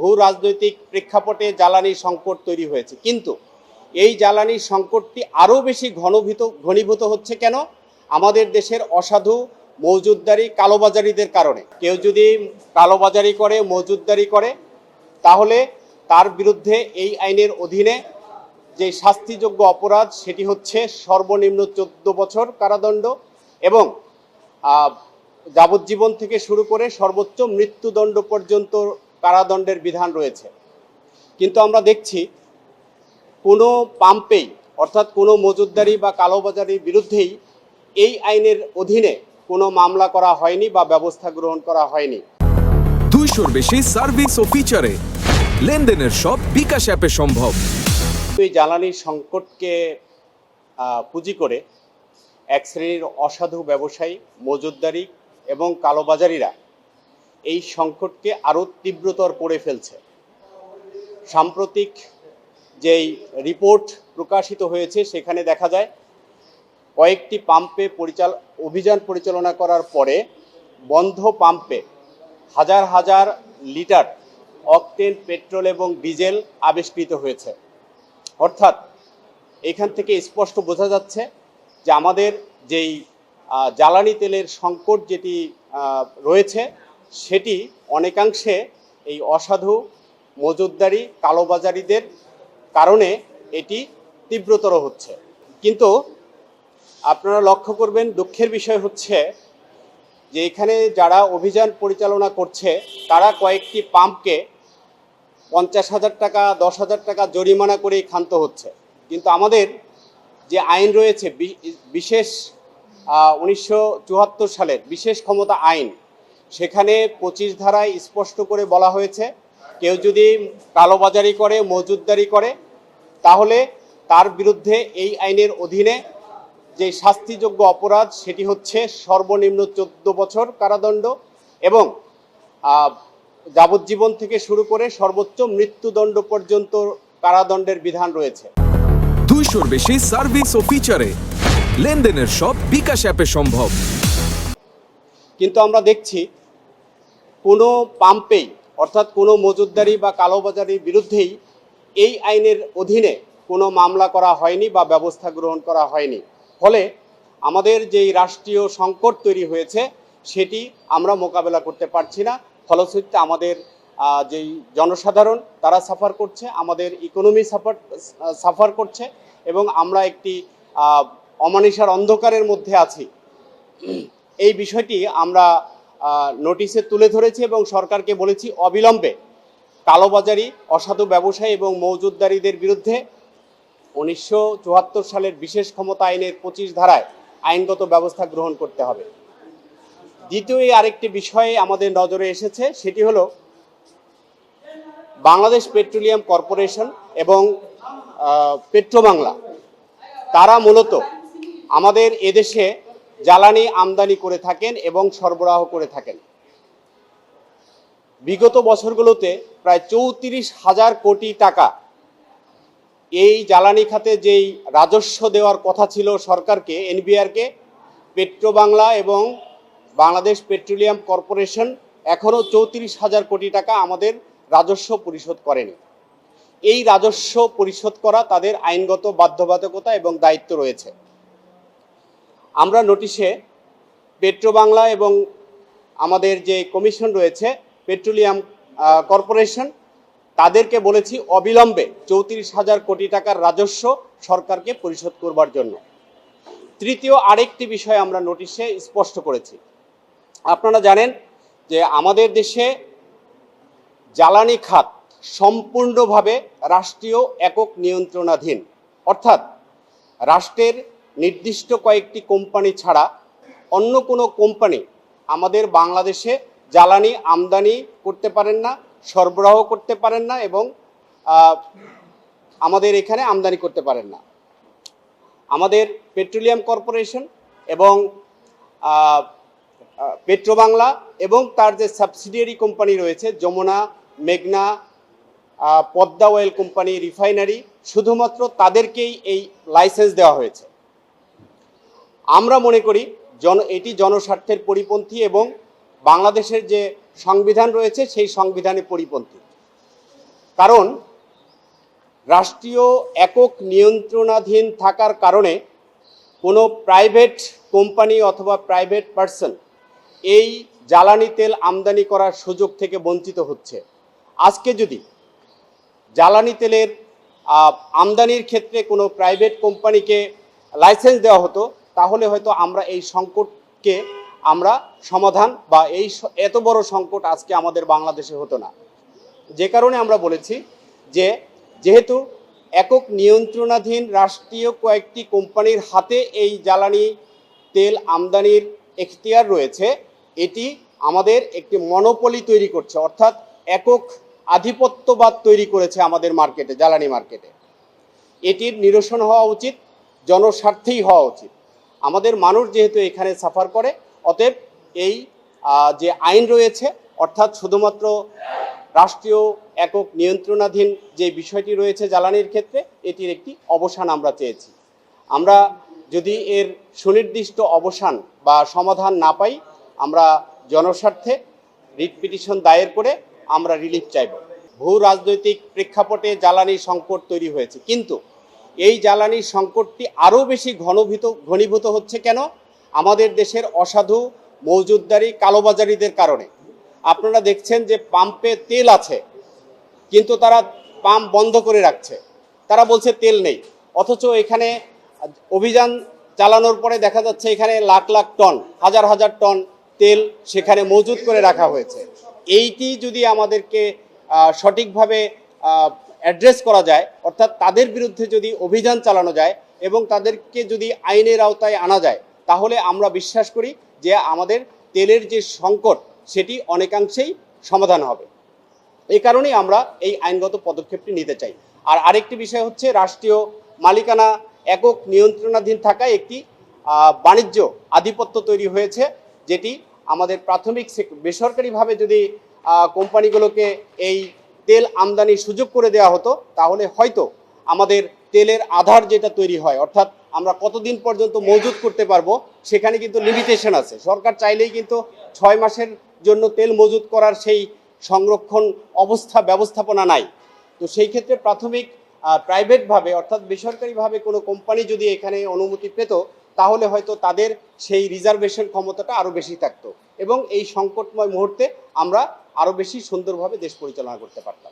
ভূ রাজনৈতিক প্রেক্ষাপটে জ্বালানি সংকট তৈরি হয়েছে, কিন্তু এই জ্বালানি সংকটটি আরও বেশি ঘনীভূত হচ্ছে কেন? আমাদের দেশের অসাধু মজুতদারি কালোবাজারিদের কারণে। কেউ যদি কালোবাজারি করে, মজুতদারি করে, তাহলে তার বিরুদ্ধে এই আইনের অধীনে যে শাস্তিযোগ্য অপরাধ সেটি হচ্ছে সর্বনিম্ন 14 বছর কারাদণ্ড এবং যাবজ্জীবন থেকে শুরু করে সর্বোচ্চ মৃত্যুদণ্ড পর্যন্ত কারাদণ্ডের বিধান রয়েছে। কিন্তু আমরা দেখছি কোনো পাম্পেই, অর্থাৎ কোনো মজুতদারি বা কালোবাজারির বিরুদ্ধেই এই আইনের অধীনে কোনো মামলা করা হয়নি বা ব্যবস্থা গ্রহণ করা হয়নি। 200-র বেশি সার্ভিস ও ফিচারে লেনদেনের সব বিকাশ অ্যাপে সম্ভব। এই জ্বালানি সংকটকে পুঁজি করে এক শ্রেণীর অসাধু ব্যবসায়ী, মজুতদারি এবং কালোবাজারিরা এই সংকটকে আরও তীব্রতর করে ফেলছে। সাম্প্রতিক যেই রিপোর্ট প্রকাশিত হয়েছে সেখানে দেখা যায় কয়েকটি পাম্পে অভিযান পরিচালনা করার পরে বন্ধ পাম্পে হাজার হাজার লিটার অকটেন পেট্রোল এবং ডিজেল আবিষ্কৃত হয়েছে। অর্থাৎ এখান থেকে স্পষ্ট বোঝা যাচ্ছে যে আমাদের যেই জ্বালানি তেলের সংকট যেটি রয়েছে সেটি অনেকাংশে এই অসাধু মজুতদারি কালোবাজারিদের কারণে এটি তীব্রতর হচ্ছে। কিন্তু আপনারা লক্ষ্য করবেন, দুঃখের বিষয় হচ্ছে যে এখানে যারা অভিযান পরিচালনা করছে তারা কয়েকটি পাম্পকে 50,000 টাকা 10,000 টাকা জরিমানা করেই ক্ষান্ত হচ্ছে। কিন্তু আমাদের যে আইন রয়েছে, বিশেষ 1974 সালের বিশেষ ক্ষমতা আইন, সেখানে 25 ধারায় স্পষ্ট করে বলা হয়েছে কেউ যদি কালোবাজারি করে, মজুতদারি করে, তাহলে তার বিরুদ্ধে এই আইনের অধীনে যে শাস্তিযোগ্য অপরাধ সেটি হচ্ছে সর্বনিম্ন 14 বছর কারাদণ্ড এবং যাবজ্জীবন থেকে শুরু করে সর্বোচ্চ মৃত্যুদণ্ড পর্যন্ত কারাদণ্ডের বিধান রয়েছে। 200-র বেশি সার্ভিস ও ফিচারে লেনদেনের সব বিকাশ অ্যাপে সম্ভব। কিন্তু আমরা দেখছি কোনো পাম্পেই, অর্থাৎ কোনো মজুতদারি বা কালোবাজারির বিরুদ্ধেই এই আইনের অধীনে কোনো মামলা করা হয়নি বা ব্যবস্থা গ্রহণ করা হয়নি। ফলে আমাদের যেই রাষ্ট্রীয় সংকট তৈরি হয়েছে সেটি আমরা মোকাবেলা করতে পারছি না। ফলশ্রুতিতে আমাদের যেই জনসাধারণ তারা সাফার করছে, আমাদের ইকোনমি সাফার করছে এবং আমরা একটি অমানিসার অন্ধকারের মধ্যে আছি। এই বিষয়টি আমরা নোটিশে তুলে ধরেছি এবং সরকারকে বলেছি অবিলম্বে কালোবাজারি, অসাধু ব্যবসায়ী এবং মজুতদারিদের বিরুদ্ধে 1974 সালের বিশেষ ক্ষমতা আইনের 25 ধারায় আইনগত ব্যবস্থা গ্রহণ করতে হবে। দ্বিতীয় আরেকটি বিষয়ে আমাদের নজরে এসেছে, সেটি হলো বাংলাদেশ পেট্রোলিয়াম কর্পোরেশন এবং পেট্রোবাংলা, তারা মূলত আমাদের এদেশে জ্বালানি আমদানি করে থাকেন এবং সরবরাহ করে থাকেন। বিগত বছরগুলোতে প্রায় 34,000 কোটি টাকা এই জ্বালানি খাতে যেই রাজস্ব দেওয়ার কথা ছিল সরকারকে, এনবিআরকে, পেট্রোবাংলা এবং বাংলাদেশ পেট্রোলিয়াম কর্পোরেশন এখনও 34,000 কোটি টাকা আমাদের রাজস্ব পরিশোধ করেনি। এই রাজস্ব পরিশোধ করা তাদের আইনগত বাধ্যবাধকতা এবং দায়িত্ব রয়েছে। আমরা নোটিশে পেট্রোবাংলা এবং আমাদের যে কমিশন রয়েছে পেট্রোলিয়াম কর্পোরেশন, তাদেরকে বলেছি অবিলম্বে 34,000 কোটি টাকার রাজস্ব সরকারকে পরিশোধ করবার জন্য। তৃতীয় আরেকটি বিষয় আমরা নোটিশে স্পষ্ট করেছি। আপনারা জানেন যে আমাদের দেশে জ্বালানি খাত সম্পূর্ণভাবে রাষ্ট্রীয় একক নিয়ন্ত্রণাধীন, অর্থাৎ রাষ্ট্রের নির্দিষ্ট কয়েকটি কোম্পানি ছাড়া অন্য কোনো কোম্পানি আমাদের বাংলাদেশে জ্বালানি আমদানি করতে পারেন না, সরবরাহ করতে পারেন না এবং আমাদের এখানে আমদানি করতে পারেন না। আমাদের পেট্রোলিয়াম কর্পোরেশন এবং পেট্রোবাংলা এবং তার যে সাবসিডিয়ারি কোম্পানি রয়েছে যমুনা, মেঘনা, পদ্মা অয়েল কোম্পানি, রিফাইনারি, শুধুমাত্র তাদেরকেই এই লাইসেন্স দেওয়া হয়েছে। আমরা মনে করি এটি জনস্বার্থের পরিপন্থী এবং বাংলাদেশের যে সংবিধান রয়েছে সেই সংবিধানের পরিপন্থী। কারণ রাষ্ট্রীয় একক নিয়ন্ত্রণাধীন থাকার কারণে কোনো প্রাইভেট কোম্পানি অথবা প্রাইভেট পার্সন এই জ্বালানি তেল আমদানি করার সুযোগ থেকে বঞ্চিত হচ্ছে। আজকে যদি জ্বালানি তেলের আমদানির ক্ষেত্রে কোনো প্রাইভেট কোম্পানিকে লাইসেন্স দেওয়া হতো, তাহলে হয়তো আমরা এই সংকটকে আমরা সমাধান বা এত বড় সংকট আজকে আমাদের বাংলাদেশে হতো না। যে কারণে আমরা বলেছি যে যেহেতু একক নিয়ন্ত্রণাধীন রাষ্ট্রীয় কয়েকটি কোম্পানির হাতে এই জ্বালানি তেল আমদানির এখতিয়ার রয়েছে, এটি আমাদের একটি মনোপলি তৈরি করছে, অর্থাৎ একক আধিপত্যবাদ তৈরি করেছে আমাদের মার্কেটে, জ্বালানি মার্কেটে। এটির নিরসন হওয়া উচিত, জনস্বার্থেই হওয়া উচিত। আমাদের মানুষ যেহেতু এখানে সাফার করে, অতএব এই যে আইন রয়েছে, অর্থাৎ শুধুমাত্র রাষ্ট্রীয় একক নিয়ন্ত্রণাধীন যে বিষয়টি রয়েছে জ্বালানির ক্ষেত্রে, এটির একটি অবসান আমরা চেয়েছি। আমরা যদি এর সুনির্দিষ্ট অবসান বা সমাধান না পাই, আমরা জনস্বার্থে রিট পিটিশন দায়ের করে আমরা রিলিফ চাইব। ভূ রাজনৈতিক প্রেক্ষাপটে জ্বালানি সংকট তৈরি হয়েছে, কিন্তু এই জ্বালানি সংকটটি আরও বেশি ঘনীভূত হচ্ছে কেন? আমাদের দেশের অসাধু মজুতদারি কালোবাজারিদের কারণে। আপনারা দেখছেন যে পাম্পে তেল আছে, কিন্তু তারা পাম্প বন্ধ করে রাখছে, তারা বলছে তেল নেই, অথচ এখানে অভিযান চালানোর পরে দেখা যাচ্ছে এখানে লাখ লাখ টন, হাজার হাজার টন তেল সেখানে মজুত করে রাখা হয়েছে। এইটি যদি আমাদেরকে সঠিকভাবে অ্যাড্রেস করা যায়, অর্থাৎ তাদের বিরুদ্ধে যদি অভিযান চালানো যায় এবং তাদেরকে যদি আইনের আওতায় আনা যায়, তাহলে আমরা বিশ্বাস করি যে আমাদের তেলের যে সংকট সেটি অনেকাংশেই সমাধান হবে। এই কারণেই আমরা এই আইনগত পদক্ষেপটি নিতে চাই। আর আরেকটি বিষয় হচ্ছে, রাষ্ট্রীয় মালিকানা একক নিয়ন্ত্রণাধীন থাকায় একটি বাণিজ্য আধিপত্য তৈরি হয়েছে, যেটি আমাদের প্রাথমিক বেসরকারিভাবে যদি কোম্পানিগুলোকে এই তেল আমদানির সুযোগ করে দেওয়া হতো, তাহলে হয়তো আমাদের তেলের আধার যেটা তৈরি হয়, অর্থাৎ আমরা কতদিন পর্যন্ত মজুত করতে পারবো, সেখানে কিন্তু লিমিটেশন আছে। সরকার চাইলেই কিন্তু 6 মাসের জন্য তেল মজুত করার সেই সংরক্ষণ ব্যবস্থাপনা নাই। তো সেই ক্ষেত্রে প্রাথমিক প্রাইভেটভাবে অর্থাৎ বেসরকারিভাবে কোনো কোম্পানি যদি এখানে অনুমতি পেত, তাহলে হয়তো তাদের সেই রিজার্ভেশন ক্ষমতাটা আরও বেশি থাকতো এবং এই সংকটময় মুহূর্তে আমরা আরও বেশি সুন্দরভাবে দেশ পরিচালনা করতে পারতাম।